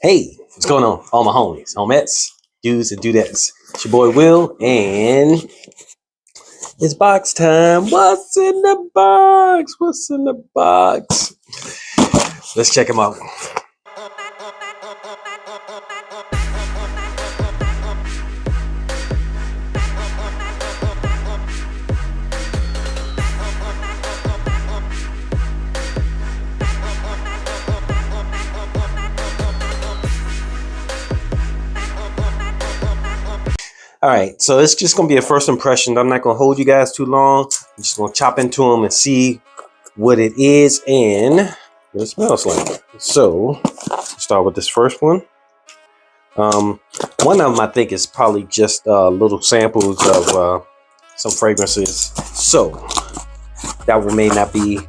Hey, what's going on? All my homies, homettes, dudes and dudettes. It's your boy Will, and it's box time. What's in the box? What's in the box? Let's check them out. All right, so it's just gonna be a first impression. I'm not gonna hold you guys too long. I'm just gonna chop into them and see what it is and what it smells like. So, start with this first one. One of them I think is probably just little samples of some fragrances. So that one may not be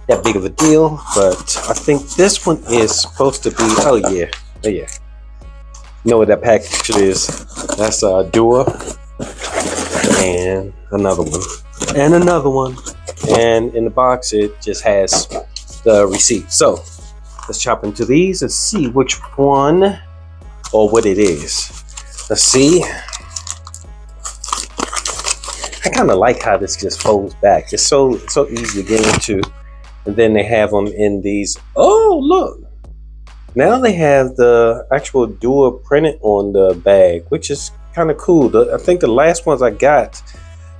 that big of a deal, but I think this one is supposed to be. Oh yeah. You know what that package is? That's Dua, and another one, and another one, and in the box it just has the receipt. So let's chop into these and see which one or what it is. Let's see. I kind of like how this just folds back. It's so easy to get into, and then they have them in these. Oh look! Now they have the actual Dua printed on the bag, which is kind of cool. I think the last ones I got,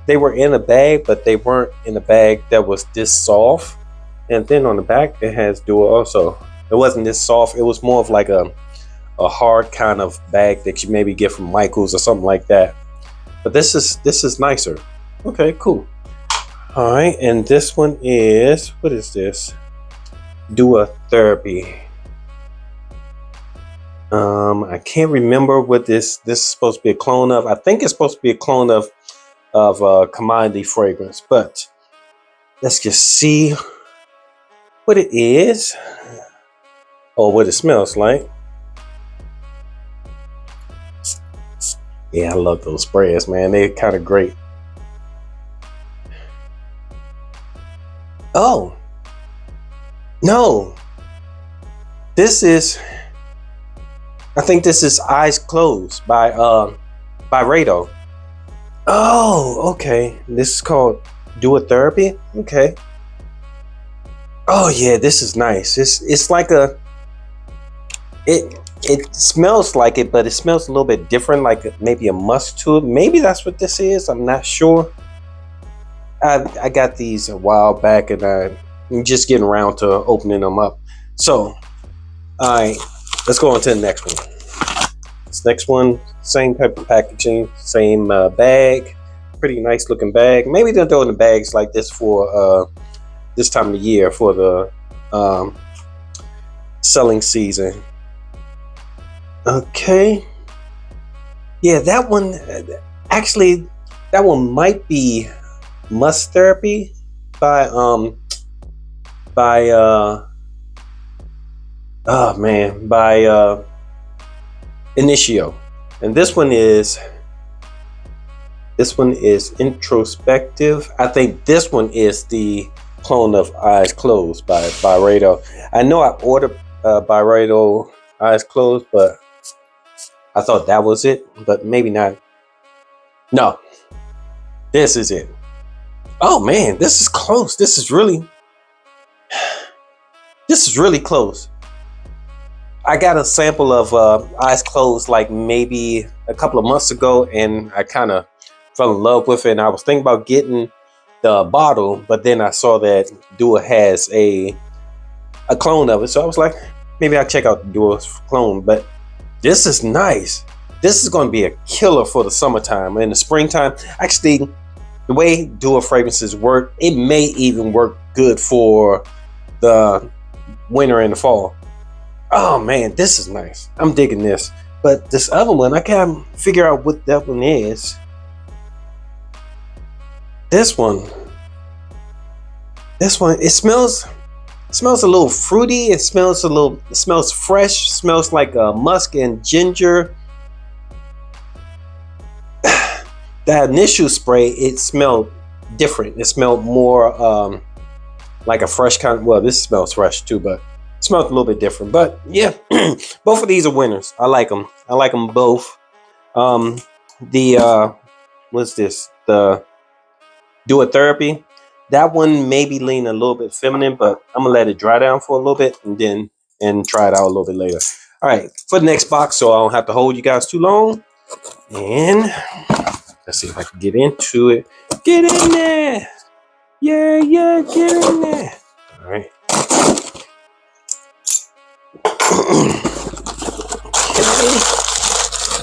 they were in a bag, but they weren't in a bag that was this soft. And then on the back, it has Dua also. It wasn't this soft. It was more of like a hard kind of bag that you maybe get from Michaels or something like that. But this is nicer. Okay, cool. All right, and this one is, what is this? Dua Therapy. I can't remember what this is supposed to be a clone of. I think it's supposed to be a clone of Commodity Fragrance, but let's just see what it is or what it smells like. Yeah, I love those sprays, man. They're kind of great. Oh no, I think this is Eyes Closed by Rado. Oh, okay. This is called Dua Therapy. Okay. Oh yeah, this is nice. It's like it smells like it, but it smells a little bit different, like maybe a musk to it. Maybe that's what this is. I'm not sure. I got these a while back, and I'm just getting around to opening them up. So, all right. Let's go on to the next one. This next one, same type of packaging, same bag. Pretty nice looking bag. Maybe they'll throw in the bags like this for this time of the year for the selling season. Okay. Yeah, that one, actually, that one might be Musk Therapy by Initio, and this one is Introspective. I think this one is the clone of Eyes Closed by Rado. I know I ordered by Rado Eyes Closed, but I thought that was it, but maybe not. No, this is it. Oh man, this is close. This is really close. I got a sample of Eyes Closed like maybe a couple of months ago, and I kind of fell in love with it. And I was thinking about getting the bottle, but then I saw that Dua has a clone of it, so I was like, maybe I'll check out the Dua's clone. But this is nice. This is going to be a killer for the summertime and the springtime. Actually, the way Dua fragrances work, it may even work good for the winter and the fall. Oh man, this is nice. I'm digging this. But this other one, I can't figure out what that one is. This one, it smells a little fruity. It smells fresh. It smells like musk and ginger. That initial spray, it smelled different. It smelled more like a fresh kind. Well, this smells fresh too, but Smells a little bit different, but yeah, both of these are winners. I like them. I like them both. The what's this? The Duotherapy. That one maybe lean a little bit feminine, but I'm gonna let it dry down for a little bit and try it out a little bit later. All right, for the next box, so I don't have to hold you guys too long. And let's see if I can get into it. Get in there. Yeah, get in there. All right.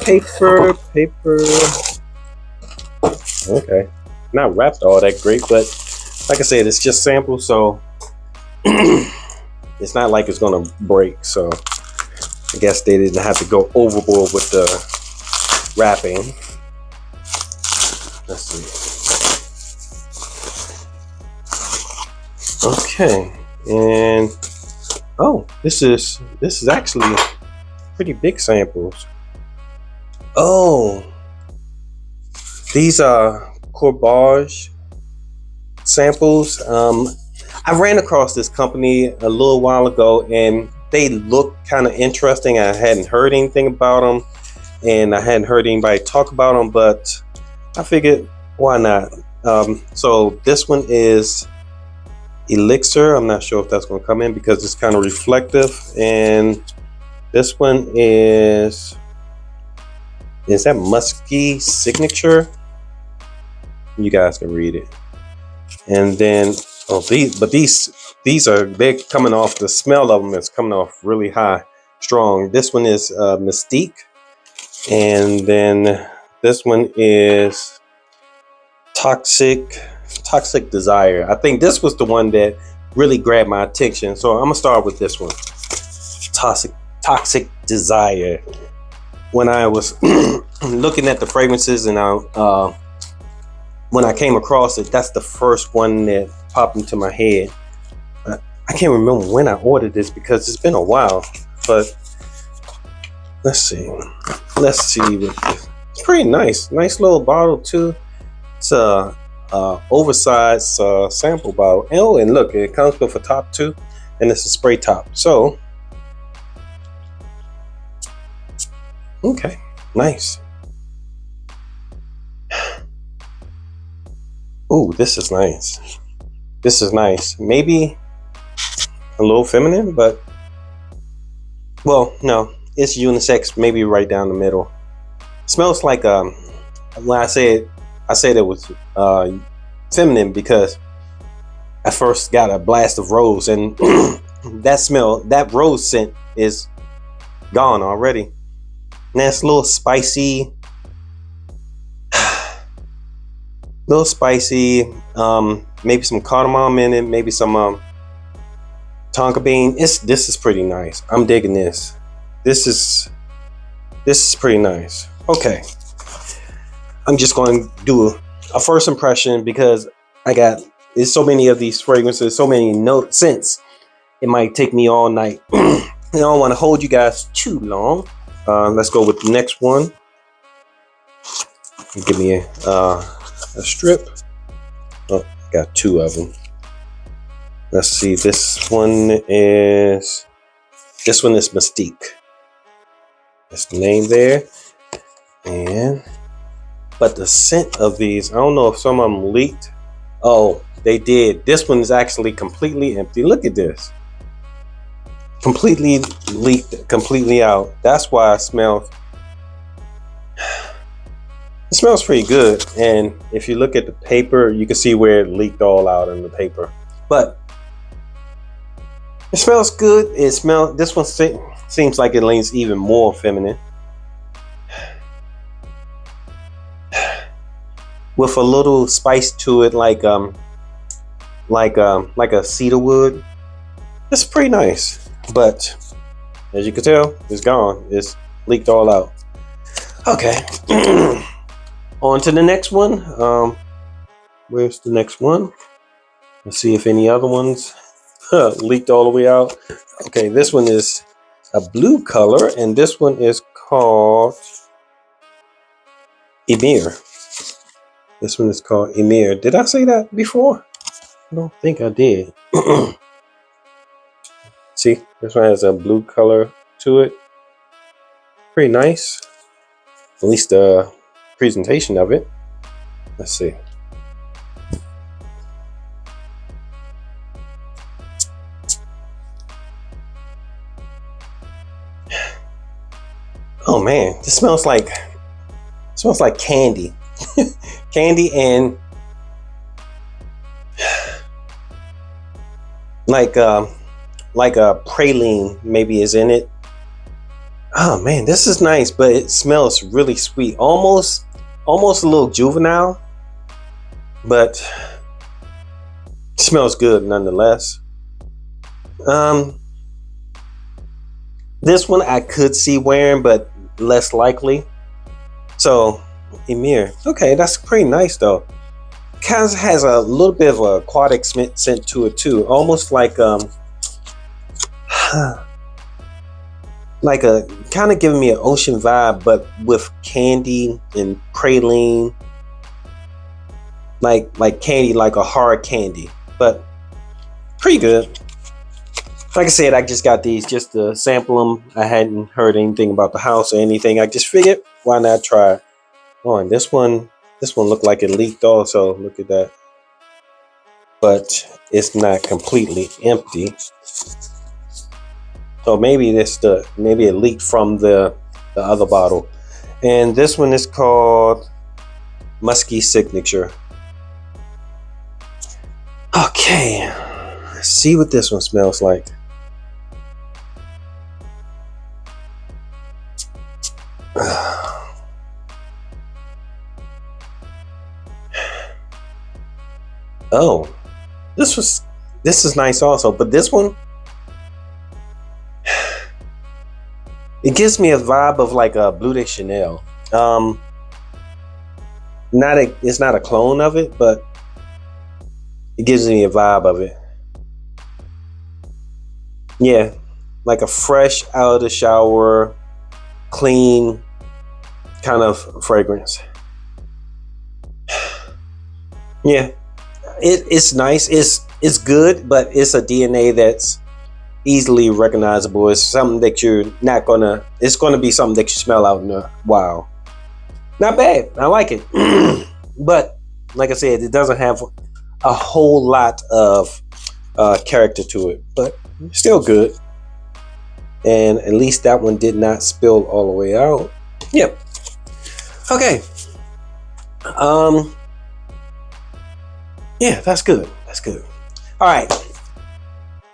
Paper. Okay. Not wrapped all that great, but like I said, it's just sample, so it's not like it's gonna break. So I guess they didn't have to go overboard with the wrapping. Let's see. Okay, and oh, this is actually pretty big samples. Oh, these are Corbage samples. I ran across this company a little while ago, and they look kind of interesting. I hadn't heard anything about them, and I hadn't heard anybody talk about them, but I figured, why not? So this one is Elixir. I'm not sure if that's going to come in because it's kind of reflective. And this one is that Musky Signature? You guys can read it. And then these are, they're coming off, the smell of them is coming off really high, strong. This one is Mystique, and then this one is Toxic Desire. I think this was the one that really grabbed my attention, so I'm gonna start with this one, Toxic Desire. When I was looking at the fragrances and when I came across it, that's the first one that popped into my head. I can't remember when I ordered this because it's been a while, but let's see. It's pretty nice. Nice little bottle too. It's a oversized sample bottle. Oh, and look, it comes with a top too, and it's a spray top. So, okay, nice. Ooh, this is nice. This is nice. Maybe a little feminine, but well, no, it's unisex. Maybe right down the middle. Smells like when I said it was feminine because I first got a blast of rose, and that rose scent is gone already. And that's a little spicy. Little spicy, maybe some cardamom in it, maybe some tonka bean. This is pretty nice. I'm digging this. This is pretty nice. Okay, I'm just going to do a first impression because there's so many of these fragrances, so many scents. It might take me all night. I don't want to hold you guys too long. Let's go with the next one. Give me a strip. Oh, got two of them. Let's see. This one is Mystique. That's the name there. But the scent of these, I don't know if some of them leaked. Oh, they did. This one is actually completely empty. Look at this. Completely leaked, completely out. That's why it smells. It smells pretty good, and if you look at the paper, you can see where it leaked all out in the paper. But it smells good. This one seems like it leans even more feminine, with a little spice to it, like a cedarwood. It's pretty nice, but as you can tell, it's gone. It's leaked all out. Okay. On to the next one. Where's the next one? Let's see if any other ones leaked all the way out. Okay, this one is a blue color, and this one is called Emir. This one is called Emir. Did I say that before? I don't think I did. See See, this one has a blue color to it. Pretty nice. At least the presentation of it. Let's see. Oh man, this smells like candy. Candy and like a praline maybe is in it. Oh man, this is nice, but it smells really sweet. Almost a little juvenile, but it smells good nonetheless. This one I could see wearing, but less likely. So, Emir. Okay, that's pretty nice though. Kind of has a little bit of a aquatic scent to it too, almost like like a kind of giving me an ocean vibe, but with candy and praline, like candy, like a hard candy, but pretty good. Like I said, I just got these just to sample them. I hadn't heard anything about the house or anything. I just figured, why not try it? Oh, and this one looked like it leaked also. Look at that. But it's not completely empty. So maybe maybe it leaked from the other bottle. And this one is called Musky Signature. Okay, let's see what this one smells like. Oh, this is nice also, but this one, it gives me a vibe of like a Bleu de Chanel. It's not a clone of it, but it gives me a vibe of it. Yeah, like a fresh out of the shower, clean kind of fragrance. Yeah, it's nice. It's good, but it's a DNA that's easily recognizable. It's something that you're not gonna. It's gonna be something that you smell out in a while. Not bad. I like it, but like I said, it doesn't have a whole lot of character to it, but still good. And at least that one did not spill all the way out. Yep. Okay. Yeah, that's good. That's good. All right.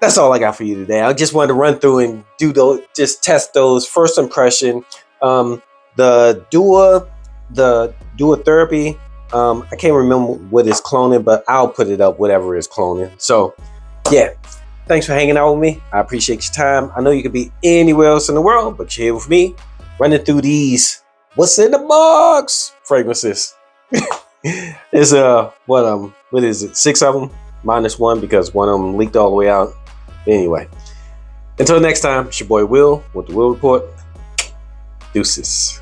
That's all I got for you today. I just wanted to run through and just test those first impression. The Dua Therapy. I can't remember what is cloning, but I'll put it up, whatever is cloning. So yeah. Thanks for hanging out with me. I appreciate your time. I know you could be anywhere else in the world, but you're here with me, running through these what's in the box fragrances. It's what is it? 6 of them minus 1 because one of them leaked all the way out. Anyway, until next time, it's your boy Will with the Will Report. Deuces.